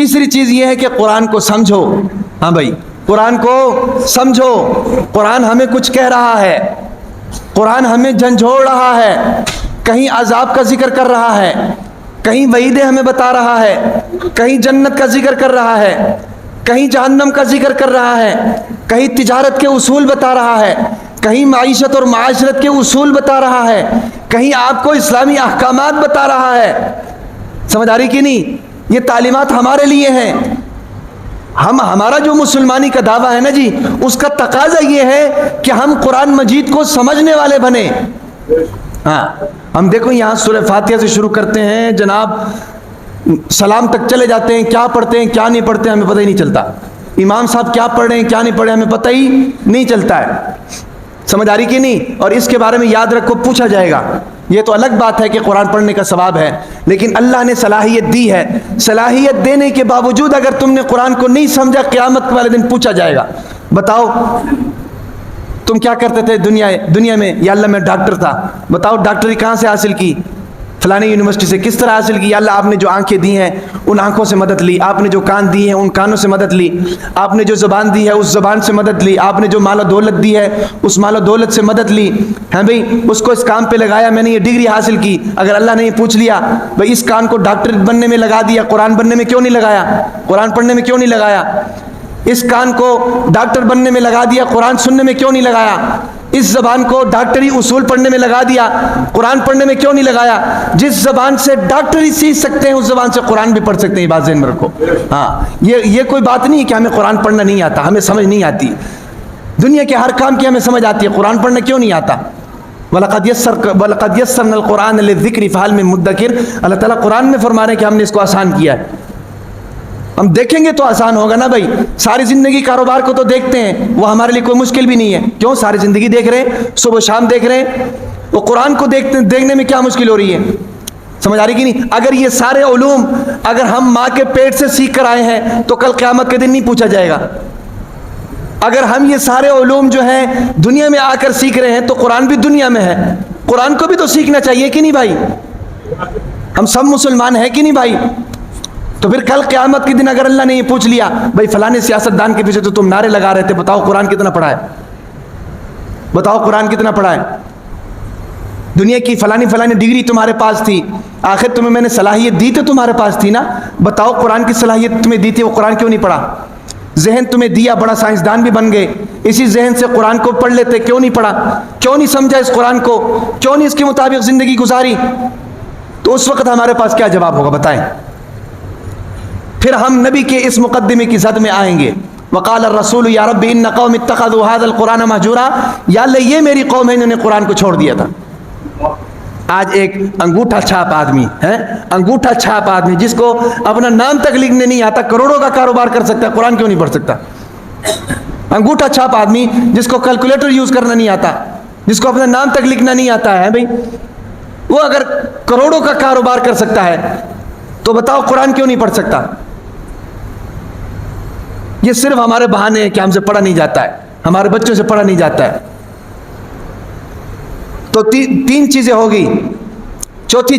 تیسری چیز یہ ہے کہ قرآن کو سمجھو. ہاں بھائی، قرآن کو سمجھو. قرآن ہمیں کچھ کہہ رہا ہے، قرآن ہمیں جھنجھوڑ رہا ہے، کہیں عذاب کا ذکر کر رہا ہے، کہیں وعیدیں ہمیں بتا رہا ہے، کہیں جنت کا ذکر کر رہا ہے، کہیں جہنم کا ذکر کر رہا ہے، کہیں تجارت کے اصول بتا رہا ہے، کہیں معیشت اور معاشرت کے اصول بتا رہا ہے، کہیں آپ کو اسلامی احکامات بتا رہا ہے. سمجھ آ رہی کہ نہیں؟ یہ تعلیمات ہمارے لیے ہیں. ہمارا جو مسلمانی کا دعویٰ ہے نا جی، اس کا تقاضا یہ ہے کہ ہم قرآن مجید کو سمجھنے والے بنے. ہاں، ہم دیکھو یہاں سورہ فاتحہ سے شروع کرتے ہیں جناب، سلام تک چلے جاتے ہیں، کیا پڑھتے ہیں کیا نہیں پڑھتے ہمیں پتہ ہی نہیں چلتا. امام صاحب کیا پڑھ رہے ہیں کیا نہیں پڑھ رہے ہمیں پتہ ہی نہیں چلتا ہے. سمجھ آ رہی کہ نہیں؟ اور اس کے بارے میں یاد رکھو، پوچھا جائے گا. یہ تو الگ بات ہے کہ قرآن پڑھنے کا ثواب ہے، لیکن اللہ نے صلاحیت دی ہے. صلاحیت دینے کے باوجود اگر تم نے قرآن کو نہیں سمجھا، قیامت والے دن پوچھا جائے گا. بتاؤ تم کیا کرتے تھے دنیا میں؟ یا اللہ میں ڈاکٹر تھا. بتاؤ ڈاکٹری کہاں سے حاصل کی؟ فلانی یونیورسٹی سے. کس طرح حاصل کی؟ یا اللہ آپ نے جو آنکھیں دی ہیں ان آنکھوں سے مدد لی، آپ نے جو کان دی ہیں ان کانوں سے مدد لی، آپ نے جو زبان دی ہے اس زبان سے مدد لی، آپ نے جو مال و دولت دی ہے اس مال و دولت سے مدد لی. ہاں بھائی، اس کو اس کام پہ لگایا، میں نے یہ ڈگری حاصل کی. اگر اللہ نے یہ پوچھ لیا بھائی اس کان کو ڈاکٹر بننے میں لگا دیا، قرآن بننے میں کیوں نہیں لگایا؟ قرآن پڑھنے میں کیوں نہیں لگایا؟ اس کان کو ڈاکٹر بننے میں لگا دیا، قرآن سننے میں کیوں نہیں لگایا؟ اس زبان کو ڈاکٹری اصول پڑھنے میں لگا دیا، قرآن پڑھنے میں کیوں نہیں لگایا؟ جس زبان سے ڈاکٹری سیکھ سکتے ہیں اس زبان سے قرآن بھی پڑھ سکتے ہیں. یہ بات ذہن میں رکھو. ہاں، یہ کوئی بات نہیں ہے کہ ہمیں قرآن پڑھنا نہیں آتا، ہمیں سمجھ نہیں آتی. دنیا کے ہر کام کی ہمیں سمجھ آتی ہے، قرآن پڑھنا کیوں نہیں آتا؟ وَلَقَدْ يَسَّرْنَا الْقُرْآنَ لِلذِّكْرِ فَهَلْ مِن مُدَّكِرٍ. اللہ تعالیٰ قرآن میں فرما رہے ہیں کہ ہم نے اس کو آسان کیا ہے. ہم دیکھیں گے تو آسان ہوگا نا بھائی. ساری زندگی کاروبار کو تو دیکھتے ہیں، وہ ہمارے لیے کوئی مشکل بھی نہیں ہے. کیوں؟ ساری زندگی دیکھ رہے ہیں، صبح و شام دیکھ رہے ہیں. وہ قرآن کو دیکھنے میں کیا مشکل ہو رہی ہے؟ سمجھ آ رہی کہ نہیں؟ اگر یہ سارے علوم اگر ہم ماں کے پیٹ سے سیکھ کر آئے ہیں تو کل قیامت کے دن نہیں پوچھا جائے گا. اگر ہم یہ سارے علوم جو ہیں دنیا میں آ کر سیکھ رہے ہیں تو قرآن بھی دنیا میں ہے، قرآن کو بھی تو سیکھنا چاہیے کہ نہیں بھائی؟ ہم سب مسلمان ہیں کہ نہیں بھائی؟ تو پھر کل قیامت کے دن اگر اللہ نے یہ پوچھ لیا بھائی فلانے سیاستدان کے پیچھے تو تم نعرے لگا رہے تھے، بتاؤ قرآن کتنا پڑھا ہے؟ بتاؤ قرآن کتنا پڑھا ہے؟ دنیا کی فلانی ڈگری تمہارے پاس تھی، آخر تمہیں میں نے صلاحیت دی تو تمہارے پاس تھی نا. بتاؤ قرآن کی صلاحیت تمہیں دی تھی، وہ قرآن کیوں نہیں پڑھا؟ ذہن تمہیں دیا، بڑا سائنسدان بھی بن گئے، اسی ذہن سے قرآن کو پڑھ لیتے، کیوں نہیں پڑھا؟ کیوں نہیں سمجھا اس قرآن کو؟ کیوں نہیں اس کے مطابق زندگی گزاری؟ تو اس وقت ہمارے پاس کیا جواب ہوگا بتائیں؟ پھر ہم نبی کے اس مقدمے کی زد میں آئیں گے. وقال الرسول یا رب ان قوم اتخذوا هذا القرآن مہجورا. یا اللہ یہ میری قوم ہے انہوں نے قرآن کو چھوڑ دیا تھا. آج ایک انگوٹھا چھاپ آدمی ہے، انگوٹھا چھاپ آدمی جس کو اپنا نام تک لکھنے نہیں آتا، کروڑوں کا کاروبار کر سکتا ہے، قرآن کیوں نہیں پڑھ سکتا؟ انگوٹھا چھاپ آدمی جس کو کیلکولیٹر یوز کرنا نہیں آتا، جس کو اپنا نام تک لکھنا نہیں آتا ہے بھائی، وہ اگر کروڑوں کا کاروبار کر سکتا ہے تو بتاؤ قرآن کیوں نہیں پڑھ سکتا؟ یہ صرف ہمارے بہانے ہیں کہ ہم سے پڑھا نہیں جاتا ہے، ہمارے بچوں سے پڑھا نہیں جاتا ہے. تو تین چیزیں ہو گئی. چوتھی